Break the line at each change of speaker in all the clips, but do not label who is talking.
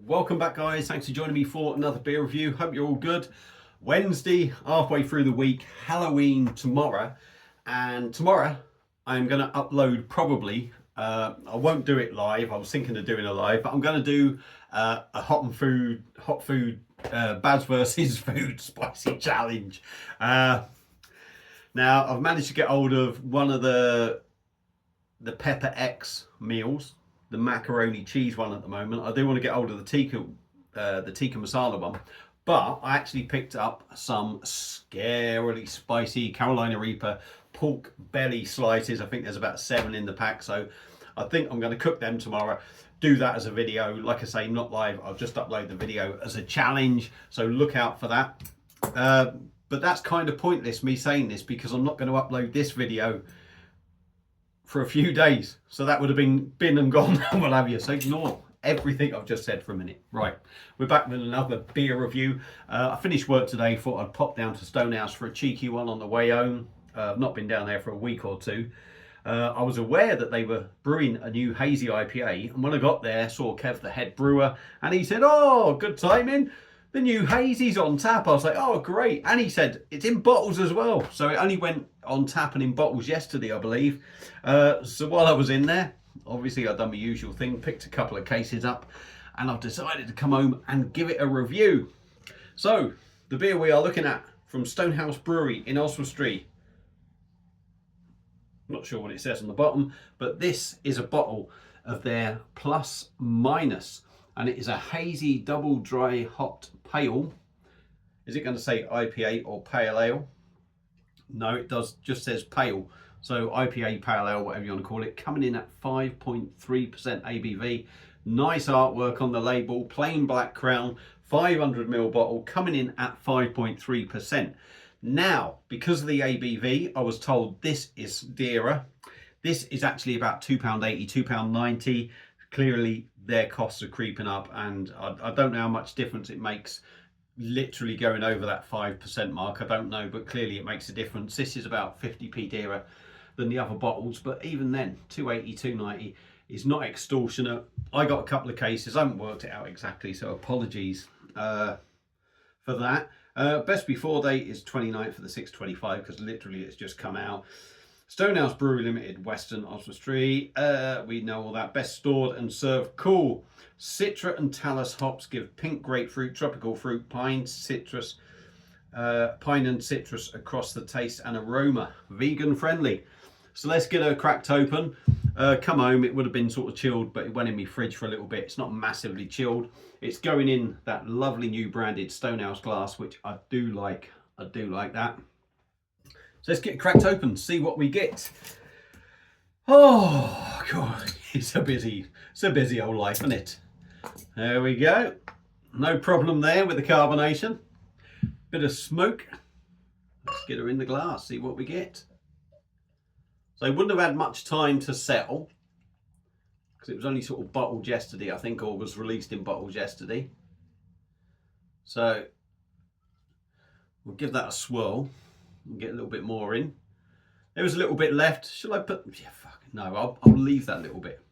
Welcome back, guys. Thanks for joining me for another beer review. Hope you're all good. Wednesday, halfway through the week, Halloween tomorrow, and tomorrow I'm going to upload probably. I won't do it live. I was thinking of doing a live, but I'm going to do a hot food Babs versus food spicy challenge. Now I've managed to get hold of one of the Pepper X meals, the macaroni cheese one at the moment. I do want to get hold of the tikka masala one, but I actually picked up some scarily spicy Carolina Reaper pork belly slices. I think there's about 7 in the pack, so I think I'm going to cook them tomorrow. Do that as a video. Like I say, not live. I'll just upload the video as a challenge, so look out for that. But that's kind of pointless me saying this, because I'm not going to upload this video for a few days, so that would have been and gone and what have you, so ignore everything I've just said for a minute. Right, we're back with another beer review. I finished work today, thought I'd pop down to Stonehouse for a cheeky one on the way home. I've not been down there for a week or two. I was aware that they were brewing a new hazy IPA, and when I got there, saw Kev, the head brewer, and he said, "Oh, good timing, the new hazy's on tap." I was like, "Oh, great." And he said it's in bottles as well, so it only went on tap and in bottles yesterday, I believe. So while I was in there, obviously I've done my usual thing, picked a couple of cases up, and I've decided to come home and give it a review. So the beer we are looking at from Stonehouse Brewery in Oswestry, not sure what it says on the bottom, but this is a bottle of their Plus Minus, and it is a hazy double dry hopped pale. Is it going to say IPA or pale ale? No, it does, just says pale. So IPA, pale ale, whatever you want to call it, coming in at 5.3% ABV. Nice artwork on the label, plain black crown, 500ml bottle, coming in at 5.3%. Now, because of the ABV, I was told this is dearer. This is actually about £2.80, £2.90. Clearly, their costs are creeping up, and I don't know how much difference it makes literally going over that 5% mark. I don't know, but clearly it makes a difference. This is about 50p dearer than the other bottles, but even then, 280, 290 is not extortionate. I got a couple of cases. I haven't worked it out exactly, so apologies for that. Best before date is 29th for the 625, because literally it's just come out. Stonehouse Brewery Limited, Western Oswestry. We know all that. Best stored and served cool. Citra and Talus hops give pink grapefruit, tropical fruit, pine, citrus, pine and citrus across the taste and aroma. Vegan friendly. So let's get her cracked open. Come home, it would have been sort of chilled, but it went in my fridge for a little bit. It's not massively chilled. It's going in that lovely new branded Stonehouse glass, which I do like. I do like that. So let's get it cracked open, see what we get. Oh God, it's a busy old life, isn't it? There we go. No problem there with the carbonation. Bit of smoke. Let's get her in the glass, see what we get. So it wouldn't have had much time to settle, because it was only sort of bottled yesterday, I think, or was released in bottles yesterday. So we'll give that a swirl and get a little bit more in. There was a little bit left. Shall I put, yeah, fuck, no, I'll leave that little bit.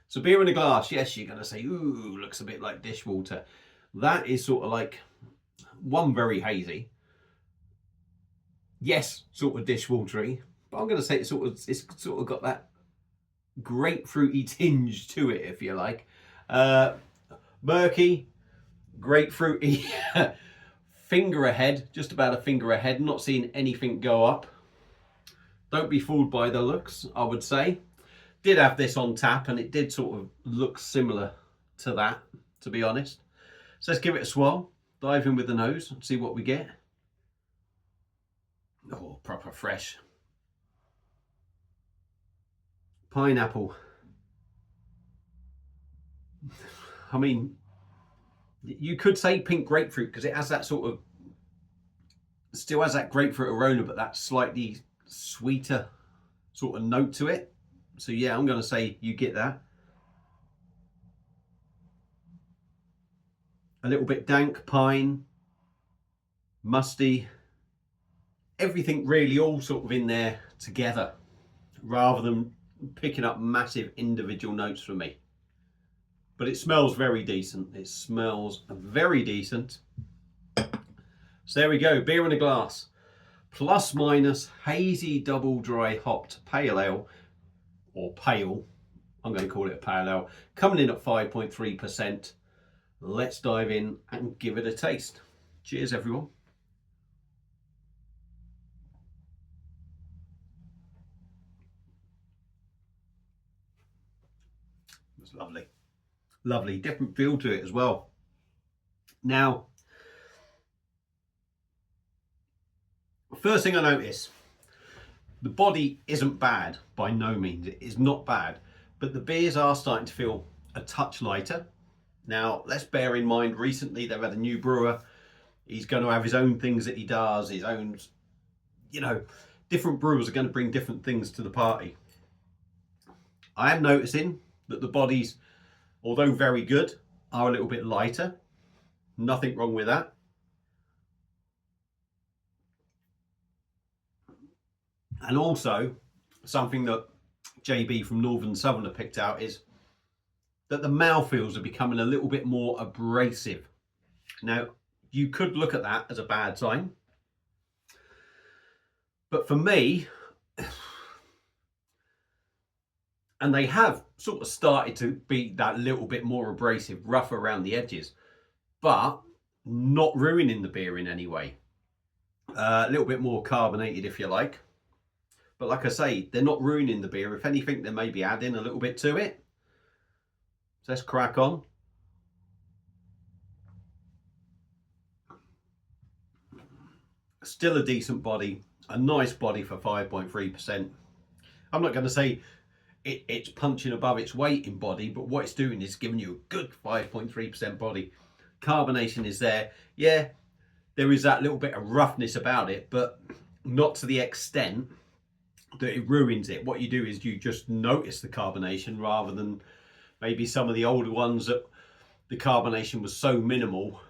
So beer in a glass, yes, you're going to say, ooh, looks a bit like dishwater. That is sort of like, one, very hazy. Yes, sort of dishwatery, but I'm going to say it's sort of got that grapefruity tinge to it, if you like. Murky, grapefruity, finger ahead, just about a finger ahead. Not seeing anything go up. Don't be fooled by the looks, I would say. Did have this on tap, and it did sort of look similar to that, to be honest. So let's give it a swirl, dive in with the nose and see what we get. Oh, proper fresh. Pineapple. I mean, you could say pink grapefruit, because it has that sort of, still has that grapefruit aroma, but that slightly sweeter sort of note to it. So yeah, I'm going to say you get that. A little bit dank, pine, musty, everything really all sort of in there together, rather than picking up massive individual notes for me. but it smells very decent. It smells very decent. So there we go, beer in a glass. Plus minus hazy double dry hopped pale ale, or pale, I'm going to call it a pale ale, coming in at 5.3%. Let's dive in and give it a taste. Cheers, everyone. It's lovely. Lovely, different feel to it as well. Now, first thing I notice, the body isn't bad by no means. It is not bad, but the beers are starting to feel a touch lighter. Now, let's bear in mind, recently they've had a new brewer. He's going to have his own things that he does, his own, you know, different brewers are going to bring different things to the party. I am noticing that the bodies, although very good, are a little bit lighter. Nothing wrong with that. And also, something that JB from Northern Southerner picked out is that the mouthfeels are becoming a little bit more abrasive. Now, you could look at that as a bad sign. But for me, and they have sort of started to be that little bit more abrasive, rough around the edges, but not ruining the beer in any way. A little bit more carbonated, if you like. But like I say, they're not ruining the beer. If anything, they may be adding a little bit to it. So let's crack on. Still a decent body, a nice body for 5.3%. I'm not going to say it's punching above its weight in body, but what it's doing is giving you a good 5.3% body. Carbonation is there. Yeah, there is that little bit of roughness about it, but not to the extent that it ruins it. What you do is you just notice the carbonation rather than maybe some of the older ones that the carbonation was so minimal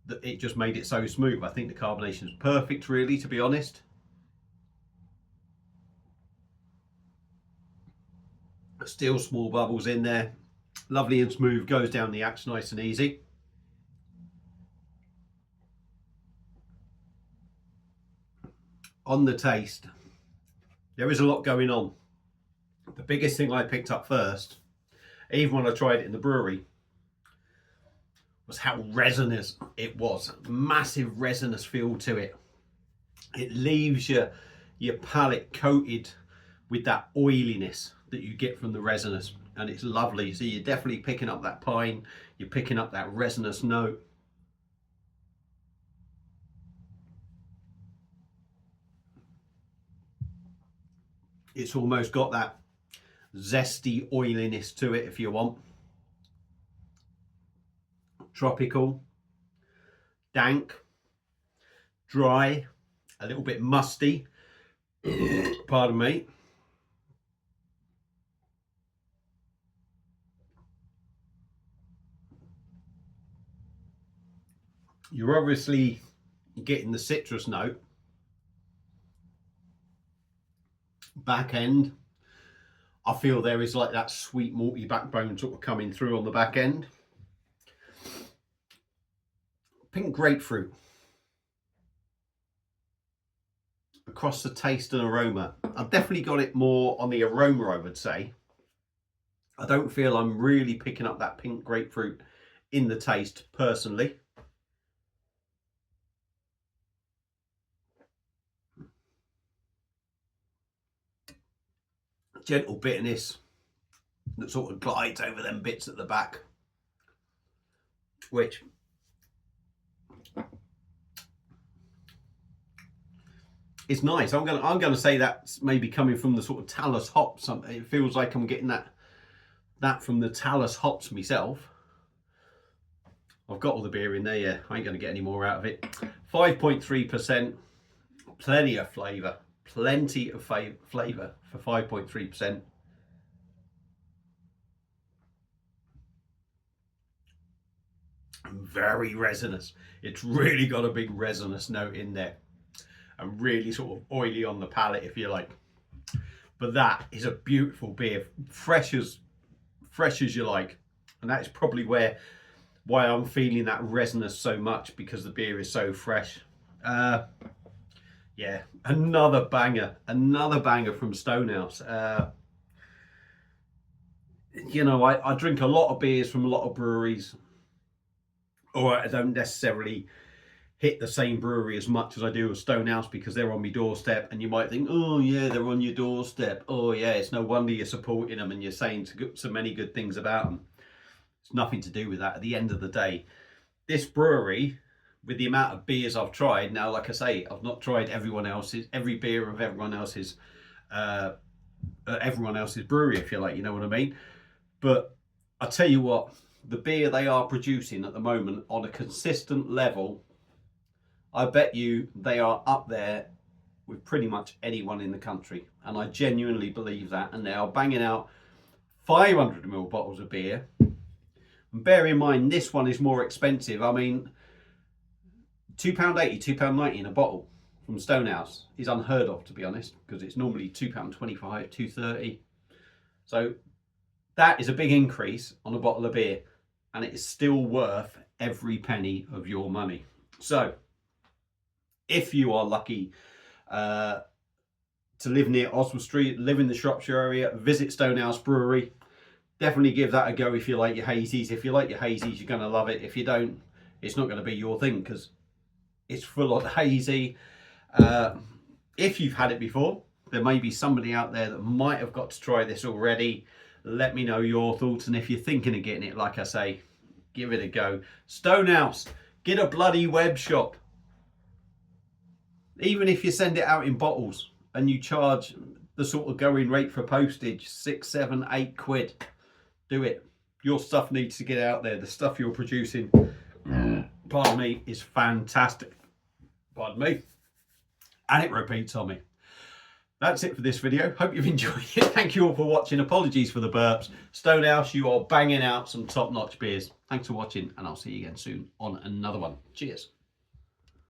that it just made it so smooth. I think the carbonation is perfect, really, to be honest. Still small bubbles in there. Lovely and smooth, goes down the axe nice and easy. On the taste, there is a lot going on. The biggest thing I picked up first, even when I tried it in the brewery, was how resinous it was. Massive resinous feel to it. It leaves your palate coated with that oiliness that you get from the resinous, and it's lovely. So you're definitely picking up that pine, you're picking up that resinous note. It's almost got that zesty oiliness to it, if you want. Tropical, dank, dry, a little bit musty. Pardon me. You're obviously getting the citrus note. Back end, I feel there is like that sweet malty backbone sort of coming through on the back end. Pink grapefruit across the taste and aroma. I've definitely got it more on the aroma, I would say. I don't feel I'm really picking up that pink grapefruit in the taste personally. Gentle bitterness that sort of glides over them bits at the back, which is nice. I'm gonna say that's maybe coming from the sort of Talus hops. It feels like I'm getting that from the Talus hops myself. I've got all the beer in there. Yeah, I ain't gonna get any more out of it. 5.3%, plenty of flavour. Plenty of flavour for 5.3%. Very resinous. It's really got a big resinous note in there, and really sort of oily on the palate, if you like. But that is a beautiful beer, fresh as you like. And that is probably why I'm feeling that resinous so much, because the beer is so fresh. Yeah, another banger from Stonehouse. You know, I drink a lot of beers from a lot of breweries, or I don't necessarily hit the same brewery as much as I do with Stonehouse, because they're on my doorstep, and you might think, oh yeah, they're on your doorstep. Oh yeah, it's no wonder you're supporting them and you're saying so many good things about them. It's nothing to do with that. At the end of the day, this brewery, with the amount of beers I've tried now, like I say, I've not tried every beer of everyone else's brewery, if you like, you know what I mean. But I tell you what, the beer they are producing at the moment on a consistent level, I bet you they are up there with pretty much anyone in the country. And I genuinely believe that. And they are banging out 500ml bottles of beer. And bear in mind, this one is more expensive. I mean, £2.80, £2.90 in a bottle from Stonehouse is unheard of, to be honest, because it's normally £2.25, £2.30. So that is a big increase on a bottle of beer, and it is still worth every penny of your money. So if you are lucky to live near Oswald Street, live in the Shropshire area, visit Stonehouse Brewery. Definitely give that a go if you like your hazies. If you like your hazies, you're going to love it. If you don't, it's not going to be your thing, because it's full on hazy. If you've had it before, there may be somebody out there that might have got to try this already. Let me know your thoughts, and if you're thinking of getting it, like I say, give it a go. Stonehouse, get a bloody web shop. Even if you send it out in bottles and you charge the sort of going rate for postage, 6, 7, 8 quid, do it. Your stuff needs to get out there. The stuff you're producing, pardon me, is fantastic. Pardon me. And it repeats on me. That's it for this video. Hope you've enjoyed it. Thank you all for watching. Apologies for the burps. Stonehouse, you are banging out some top-notch beers. Thanks for watching, and I'll see you again soon on another one. Cheers.